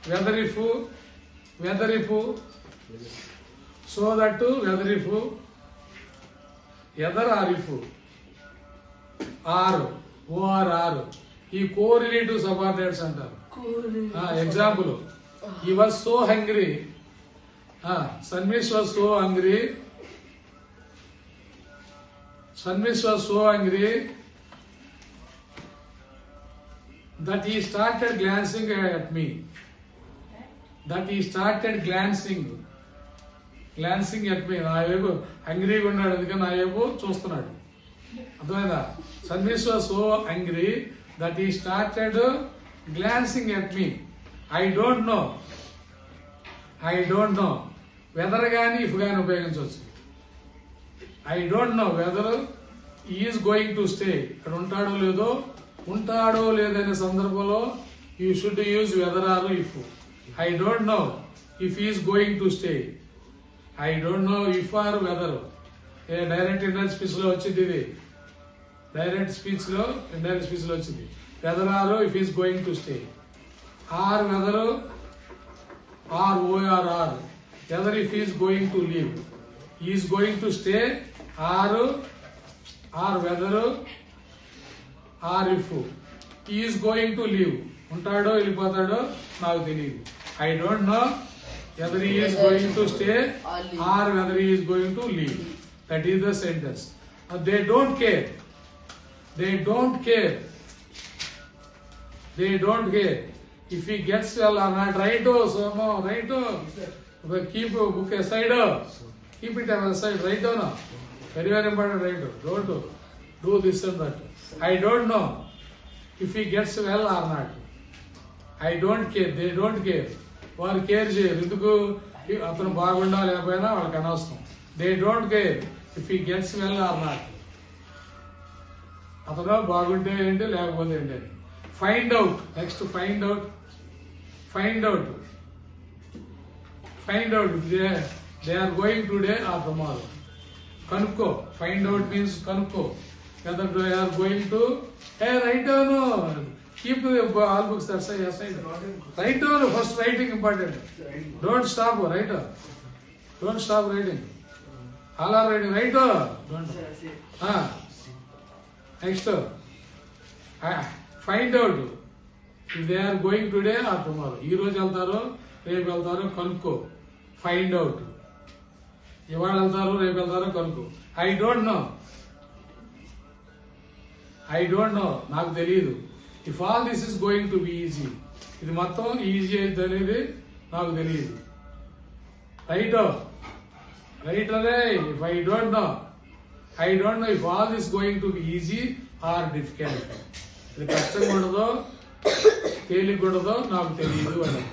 whether if, so that, whether if, either or if, or ఈ correlative subordinates అంటారు. Example, he was so hungry, Sanmesh was so hungry, that he started glancing at me. నా వైపు హంగ్రీగా ఉన్నాడు, అందుకని నా వైపు చూస్తున్నాడు. అర్థమైందా? Sanmesh was so angry that he started glancing at me. I don't know whether గాని if గాని ఉపయోగించవచ్చు. I don't know whether he is going to stay. ఇక్కడ ఉంటాడో లేదనే సందర్భంలో you should use whether or if. I don't know if he is going to stay. I don't know if or whether. Direct indirect speech లో వచ్చింది ఇది. Direct speech లో indirect speech లో వచ్చింది. whether or if he is going to stay. or whether or whether if he is going to leave. He is going to stay or whether or if he is going to leave. ఉంటాడో వెళ్ళిపోతాడో నాకు తెలియదు. I don't know whether he is going to stay or whether he is going to leave. That is the sentence. They don't care. If he gets well or not. Right? Keep book aside. Keep it aside. Right or no? Very, very important. Right? Don't do this and that. I don't know if he gets well or not. I don't care. They don't care. వారు care చేయరు. ఎందుకు? అతను బాగుండా లేకపోయినా వాళ్ళకి అనవసరం. They don't care if he gets well or not. అతను బాగుంటే ఏంటి లేకపోతే ఏంటి అని. Find out. Next find out they are going today or tomorrow. కనుక్కో. ఫైండ్ అవుట్ మీన్స్ కనుక్కో. whether they are going to write down. Keep all books aside. Write down. First writing important. Don't stop. Write. Don't stop writing. All are writing. Write. Don't. Next. Find out if they are going today or tomorrow. ఈ రోజు వెళ్తారో రేపు వెళ్తారో కనుక్కో. Find out. ఇవాళ వెళ్తారో రేపు వెళ్తారో కనుక్కో. I don't know. నాకు తెలియదు. If all this is going to be easy. ఇది మొత్తం ఈజీ అయితే అనేది నాకు తెలియదు. రైట్ అరే. If I don't know if all this is going to be easy or difficult. ఇది కష్టంగా ఉండదో తేలిక ఉండదో నాకు తెలియదు అని.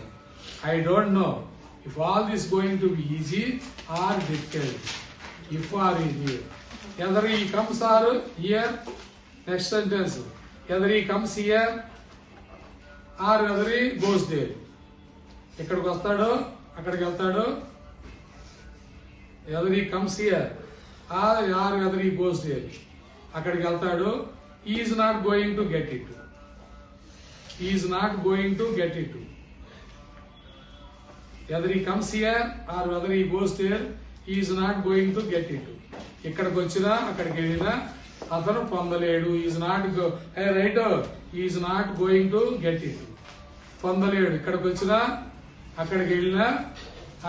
I don't know if all this is going to be easy or difficult. If or easy. Whether he comes or here. Next sentence. Whether he comes here or whether he goes there. ఇక్కడికి వస్తాడో అక్కడికి వెళ్తాడో. whether he comes here or whether he goes there. అక్కడికి వెళ్తాడో. He is not going to get it. Whether he comes here or whether he goes there, he is not going to get it. ఇక్కడికి వచ్చినా అక్కడికి వెళ్ళినా అతను పొందలేడు. Is not going to get it. పొందలేడు. ఇక్కడికి వచ్చినా అక్కడికి వెళ్ళినా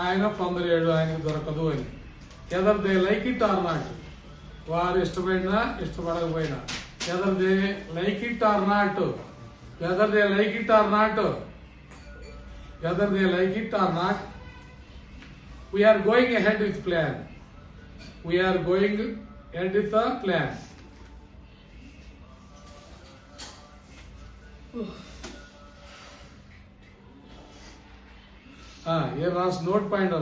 ఆయన పొందలేడు, ఆయనకు దొరకదు అని. Either they like it or not. వారు ఇష్టపడినా ఇష్టపడకపోయినా. Either they like it or not. We're going ahead with plan. Here was note pointer.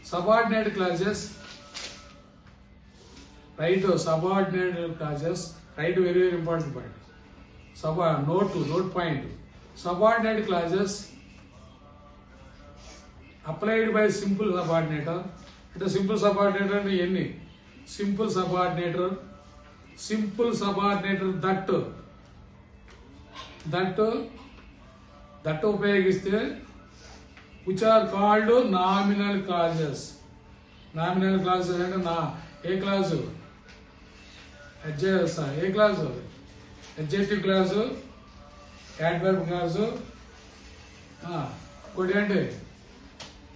Subordinate clauses. Right. Subordinate clauses. Right. Very, very important point. Note point. Subordinate clauses applied by simple subordinator. It is simple subordinator and any. Simple subordinator that ఉపయోగిస్తే which are called nominal clauses. Nominal clauses అంటే నా ఏ clause ఏ clause adjective clause, adverb clause, ఇంకోటి ఏంటి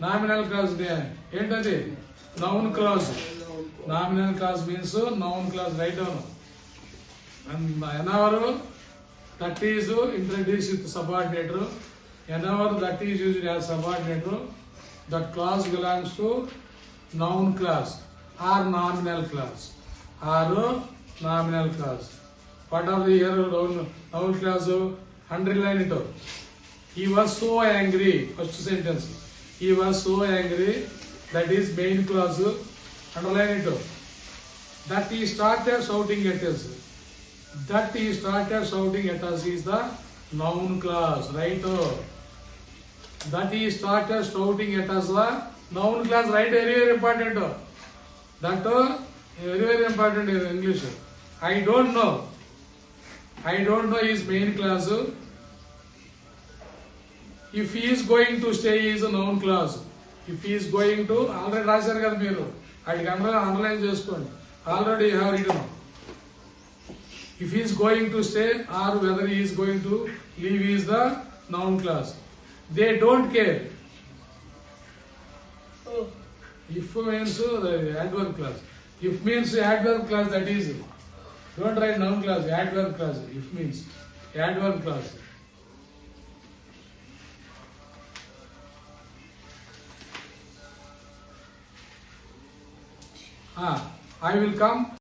nominal clause. ఏంటది noun clause. Nominal clause means noun clause. Write down. whenever that is introduced with subordinator, whenever that is used as subordinator, that clause belongs to noun class or nominal class. What are the here noun class? Underline it. He was so angry. First sentence. He was so angry. That is main clause. Underline it. That he started shouting at us. That he started shouting at us is the noun clause. Right? That he started shouting at us the noun clause. Right? Very, very important. That very, very important in English. I don't know. I don't know is main clause. If he is going to stay is a noun clause. If he is going to, already రాశారు కదా మీరు, అది underline చేసుకోండి. Already you have written. If he is going to stay or whether he is going to leave is the noun clause. They don't care. If means the adverb clause. If means adverb clause, that is. Don't write noun clause, adverb clause. If means adverb clause. I will come.